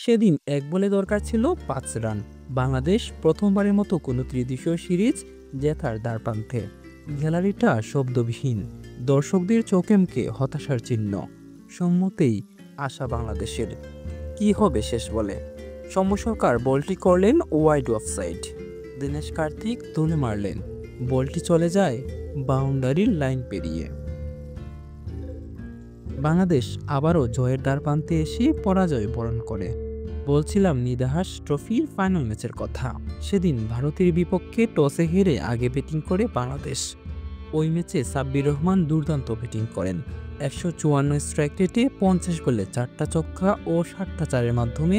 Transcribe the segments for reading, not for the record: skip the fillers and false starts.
সেদিন এক বলে দরকার ছিল ৫ রান। বাংলাদেশ প্রথমবারের মতো কোনো ত্রিদেশীয় সিরিজ জেতার দ্বারপ্রান্তে। গ্যালারিটা শব্দবিহীন, দর্শকদের চোখেমকে হতাশার চিহ্ন। সম্মতেই আশা বাংলাদেশের। কি হবে শেষ বলে? সৌম্য সরকার বলটি করলেন ওয়াইড অফসাইড। দীনেশ কার্তিক তুলে মারলেন, বলটি চলে যায় বাউন্ডারির লাইন পেরিয়ে। বাংলাদেশ আবারও জয়ের দ্বারপ্রান্তে এসে পরাজয় বরণ করে। বলছিলাম নিদাহাস ট্রফির ফাইনাল ম্যাচের কথা। সেদিন ভারতের বিপক্ষে টসে হেরে আগে ব্যাটিং করে বাংলাদেশ। ওই ম্যাচে সাব্বির রহমান দুর্দান্ত ব্যাটিং করেন। ১৫৪ স্ট্রাইক রেটে ৫০ বলে ৪টা ছক্কা ও ৭টা চারের মাধ্যমে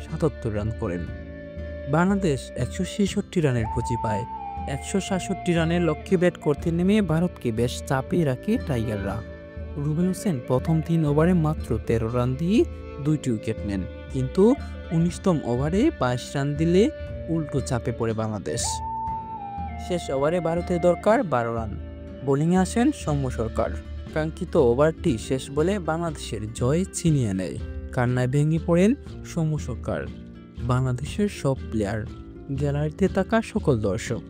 ৭৭ রান করেন। বাংলাদেশ ১৬৬ রানের পুঁজি পায়। ১৬৭ রানের লক্ষ্যে ব্যাট করতে নেমে ভারতকে বেশ চাপে রাখে টাইগাররা। রুবেল হোসেন প্রথম ৩ ওভারে মাত্র ১৩ রান দিয়ে ২টি উইকেট নেন, কিন্তু ১৯তম ওভারে ২২ রান দিলে উল্টো চাপে পড়ে বাংলাদেশ। শেষ ওভারে ভারতের দরকার ১২ রান। বোলিংয়ে আসেন সৌম্য সরকার। কাঙ্ক্ষিত ওভারটি শেষ বলে বাংলাদেশের জয় ছিনিয়ে নেয়। কান্নায় ভেঙে পড়েন সৌম্য সরকার। বাংলাদেশের সব প্লেয়ার, গ্যালারিতে থাকা সকল দর্শক।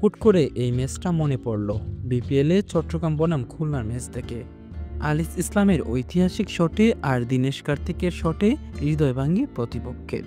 হুট করে এই ম্যাচটা মনে পড়ল বিপিএলে চট্টগ্রাম বনাম খুলনার ম্যাচ থেকে। আলিস ইসলামের ঐতিহাসিক শটে আর দীনেশ কার্তিকের শটে হৃদয় ভাঙে প্রতিপক্ষের।